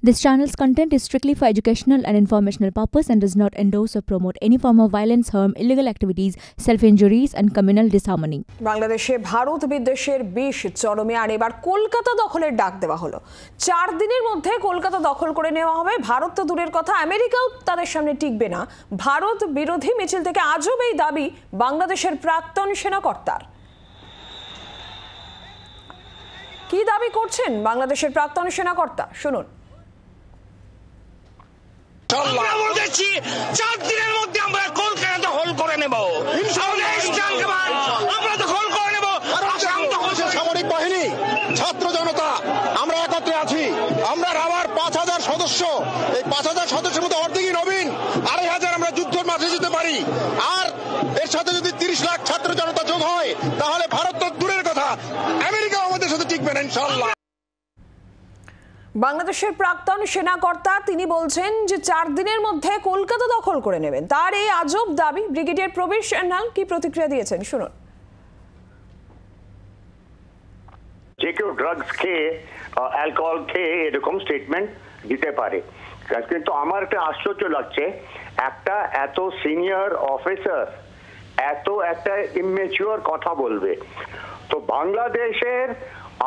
This channel's content is strictly for educational and informational purpose and does not endorse or promote any form of violence, harm, illegal activities, self-injuries and communal disharmony. বাংলাদেশে ভারত বিদ্বেষের বিষ চরমে আর এবার কলকাতা দখলের ডাক দেওয়া হলো। 4 দিনের মধ্যে কলকাতা দখল করে নেওয়া হবে। ভারত তো দূরের কথা, আমেরিকাও তাদের সামনে টিকবে না। ভারত বিরোধী মিছিল থেকে আজব এই দাবি বাংলাদেশের প্রাক্তন সেনাকর্তার। কি দাবি করছেন বাংলাদেশের প্রাক্তন সেনাকর্তা, শুনুন। চার দিনের মধ্যে আমরা কলকাতা দখল করে নেব। আমরা দখল করে নেব। সামরিক বাহিনী, ছাত্র জনতা আমরা একত্রে আছি। আমরা রাবার 5000 সদস্য, এই 5000 সদস্যের মধ্যে অর্ধেকই নবীন, 2500 আমরা যুদ্ধের মাঠে যেতে পারি। আর এর সাথে যদি 30 লাখ ছাত্র জনতা যোগ হয় তাহলে ভারত তো দূরের কথা, আমেরিকাও আমাদের সাথে টিকবে না ইনশাআল্লাহ। বাংলাদেশের প্রাক্তন সেনাকর্তা তিনি বলছেন যে 4 দিনের মধ্যে কলকাতা দখল করে নেবেন। তার এই আজব দাবি ব্রিগেডিয়ার প্রবীর সান্যাল কি প্রতিক্রিয়া দিয়েছেন, শুনুন। যে কেউ ড্রাগস খেয়ে, অ্যালকোহল খেয়ে এরকম স্টেটমেন্ট দিতে পারে, কিন্তু আমার একটা আশ্চর্য লাগছে একটা এত সিনিয়র অফিসার এত একটা ইমেচিওর কথা বলবে। তো বাংলাদেশের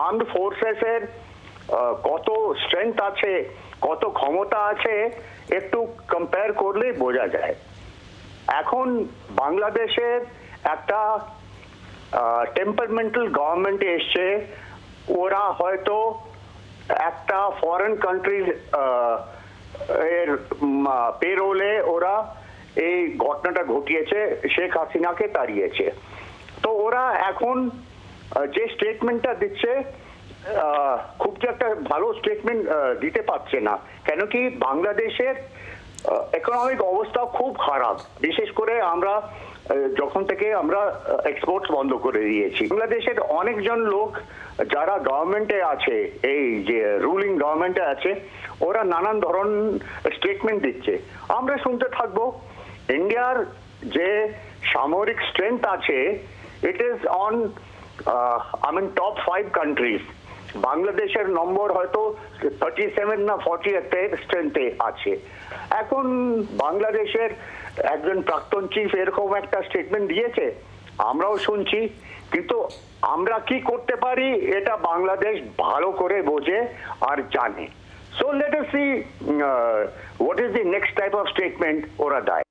আর্মড ফোর্সেসের কত স্ট্রেংথ আছে, কত ক্ষমতা আছে একটু কম্পেয়ার করলেই বোঝা যায়। এখন বাংলাদেশের একটা টেম্পারমেন্টাল গভর্নমেন্টে এসছে, ওরা হয়তো একটা ফরেন কান্ট্রির এর পেরোলে ওরা এই ঘটনাটা ঘটিয়েছে, শেখ হাসিনাকে তাড়িয়েছে। তো ওরা এখন যে স্টেটমেন্টটা দিচ্ছে খুব যে একটা ভালো স্টেটমেন্ট দিতে পারছে না, কেন কি বাংলাদেশের ইকোনমিক অবস্থা খুব খারাপ। বিশেষ করে আমরা যখন থেকে আমরা এক্সপোর্টস বন্ধ করে দিয়েছি, বাংলাদেশের অনেকজন লোক যারা গভর্নমেন্টে আছে, এই যে রুলিং গভর্নমেন্টে আছে, ওরা নানান ধরন স্টেটমেন্ট দিচ্ছে, আমরা শুনতে থাকবো। ইন্ডিয়ার যে সামরিক স্ট্রেংথ আছে, it is on top 5 countries. বাংলাদেশের নম্বর হয়তো 37 না 40 স্ট্রেংথে আছে। এখন বাংলাদেশের একজন প্রাক্তন চিফ এরকম একটা স্টেটমেন্ট দিয়েছে, আমরাও শুনছি, কিন্তু আমরা কি করতে পারি এটা বাংলাদেশ ভালো করে বোঝে আর জানে। So let us see what is the next type of statement ওরা দেয়।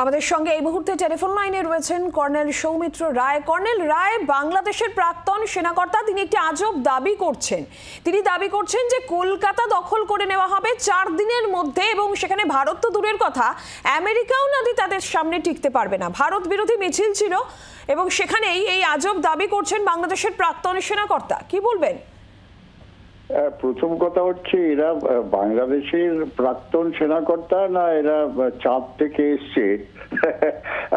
আমাদের সঙ্গে এই মুহূর্তে টেলিফোন লাইনে রয়েছেন কর্নেল সৌমিত্র রায়। কর্নেল রায়, বাংলাদেশের প্রাক্তন সেনাকর্তা তিনি একটি আজব দাবি করছেন। তিনি দাবি করছেন যে কলকাতা দখল করে নেওয়া হবে 4 দিনের মধ্যে, এবং সেখানে ভারত তো দূরের কথা, আমেরিকাও নাকি তাদের সামনে টিকতে পারবে না। ভারত বিরোধী মিছিল ছিল এবং সেখানেই এই আজব দাবি করছেন বাংলাদেশের প্রাক্তন সেনাকর্তা, কি বলবেন? প্রথম কথা হচ্ছে, এরা বাংলাদেশের প্রাক্তন সেনাকর্তা না এরা চাঁদ থেকে এসছে,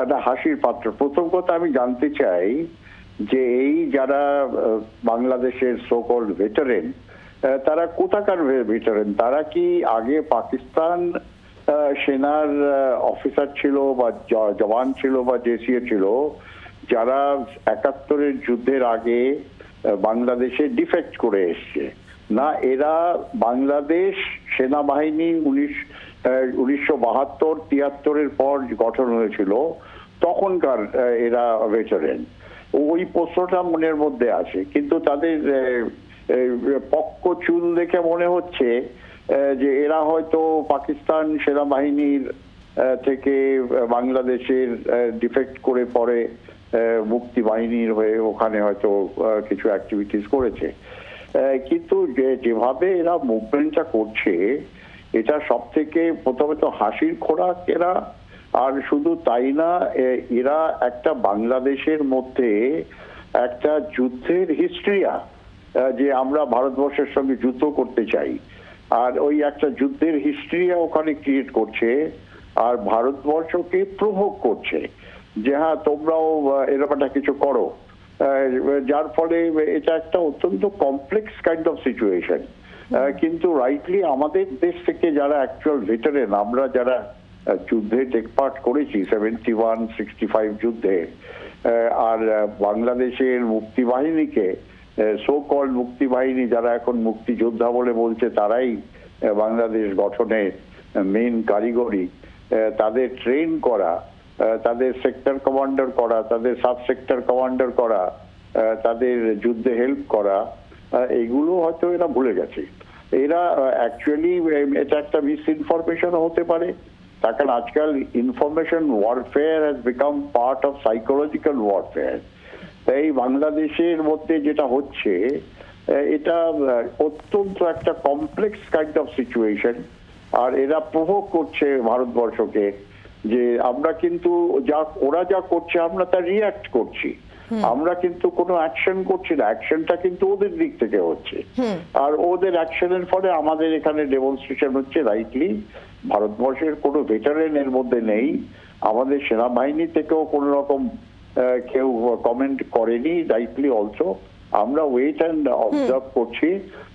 একটা হাসির পাত্র। প্রথম কথা আমি জানতে চাই যে এই যারা বাংলাদেশের সোকল ভেটারেন, তারা কোথাকার ভেটারেন? তারা কি আগে পাকিস্তান সেনার অফিসার ছিল বা জওয়ান ছিল বা জেসিএ ছিল, যারা 71-এর যুদ্ধের আগে বাংলাদেশে ডিফেক্ট করে এসছে? না, এরা বাংলাদেশ সেনাবাহিনী 1972-73-এর পর গঠন হয়েছিল, তখনকার এরা ভেটারেন। ওই প্রশ্নটা মনের মধ্যে আছে, কিন্তু তাদের পক্ক চুল দেখে মনে হচ্ছে যে এরা হয়তো পাকিস্তান সেনাবাহিনীর থেকে বাংলাদেশের ডিফেক্ট করে পরে মুক্তি বাহিনীর হয়ে ওখানে হয়তো কিছু অ্যাক্টিভিটিস করেছে। কিন্তু যেভাবে এরা মুভমেন্টটা করছে, এটা সব থেকে প্রথমত হাসির খোরাক এরা। আর শুধু তাই না, এরা একটা বাংলাদেশের মধ্যে একটা যুদ্ধের হিস্ট্রিয়া, যে আমরা ভারতবর্ষের সঙ্গে যুদ্ধ করতে চাই, আর ওই একটা যুদ্ধের হিস্ট্রিয়া ওখানে ক্রিয়েট করছে, আর ভারতবর্ষকে প্রভোগ করছে যে হ্যাঁ তোমরাও এরকম একটা কিছু করো, যার ফলে এটা একটা অত্যন্ত কমপ্লেক্স কাইন্ড অফ সিচুয়েশন। কিন্তু রাইটলি আমাদের দেশ থেকে যারা অ্যাকচুয়াল ভেটারেন, আমরা যারা যুদ্ধে টেক পার্ট করেছি 71-65 যুদ্ধে, আর বাংলাদেশের মুক্তি বাহিনীকে সো কল মুক্তি বাহিনী যারা এখন মুক্তিযোদ্ধা বলে বলছে তারাই বাংলাদেশ গঠনে মেইন কারিগরি, তাদের ট্রেন করা, তাদের সেক্টর কমান্ডার করা, তাদের সাব সেক্টর কমান্ডার করা, তাদের যুদ্ধে হেল্প করা, এগুলো হয়তো এরা ভুলে গেছে। এরা অ্যাকচুয়ালি এটা একটা মিস ইনফরমেশন হতে পারে, তার কারণ আজকাল information warfare has become part of psychological warfare. তাই বাংলাদেশের মধ্যে যেটা হচ্ছে এটা অত্যন্ত একটা কমপ্লেক্স কাইন্ড অফ সিচুয়েশন, আর এরা প্রভোগ করছে ভারতবর্ষকে যে আমরা কিন্তু ওরা যা করছে আমরা তা রিয়াক্ট করছি, আমরা কিন্তু কোনো অ্যাকশন করছি না, অ্যাকশনটা কিন্তু ওদের দিক থেকে হচ্ছে। আর ওদের অ্যাকশনের ফলে আমাদের এখানে ডেমনস্ট্রেশন হচ্ছে। রাইটলি ভারতবর্ষের কোনো ভেটারেন এর মধ্যে নেই, আমাদের সেনাবাহিনী থেকেও কোনো রকম কেউ কমেন্ট করেনি। রাইটলি অলসো আমরা ওয়েট অ্যান্ড অবজার্ভ করছি।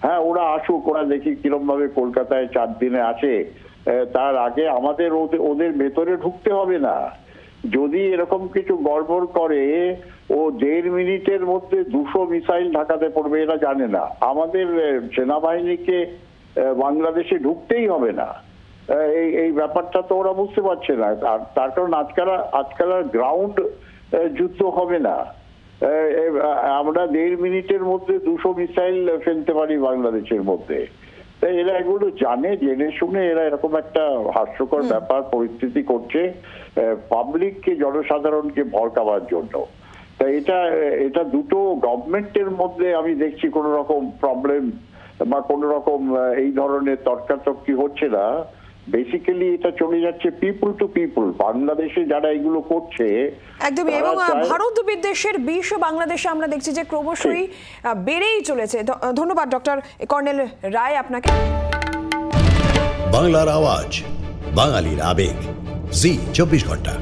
হ্যাঁ, ওরা আসুক, ওরা দেখি কিরম ভাবে কলকাতায় 4 দিনে আসে, তার আগে আমাদের ওদের ভেতরে ঢুকতে হবে না। যদি এরকম কিছু গড়বড় করে ও 1.5 মিনিটের মধ্যে 200 মিসাইল ঢাকাতে পড়বে, এরা জানে না। আমাদের সেনাবাহিনীকে বাংলাদেশে ঢুকতেই হবে না, এই ব্যাপারটা তো ওরা বুঝতে পারছে না। আর তার কারণ আজকাল আর গ্রাউন্ড যুদ্ধ হবে না, আমরা 1.5 মিনিটের মধ্যে 200 মিসাইল ফেলতে পারি বাংলাদেশের মধ্যে। তাই এরা এগুলো জানে, জেনে শুনে এরা এরকম একটা হাস্যকর ব্যাপার পরিস্থিতি করছে পাবলিককে, জনসাধারণকে ভড়কাবার জন্য। তাই এটা দুটো গভর্নমেন্টের মধ্যে আমি দেখছি কোন রকম প্রবলেম বা কোন রকম এই ধরনের তর্কাতর্কি হচ্ছে না। বেসিক্যালি এটা চলে যাচ্ছে পিপল টু পিপল। বাংলাদেশে যারা এগুলো করছে একদমই, এবং ভারত বিদ্বেষের বিষ বাংলাদেশে আমরা দেখছি যে ক্রমশই বেড়েই চলেছে। ধন্যবাদ ডক্টর কর্নেল রায় আপনাকে। বাংলার আওয়াজ, বাঙালির আবেগ, জি 24 ঘন্টা।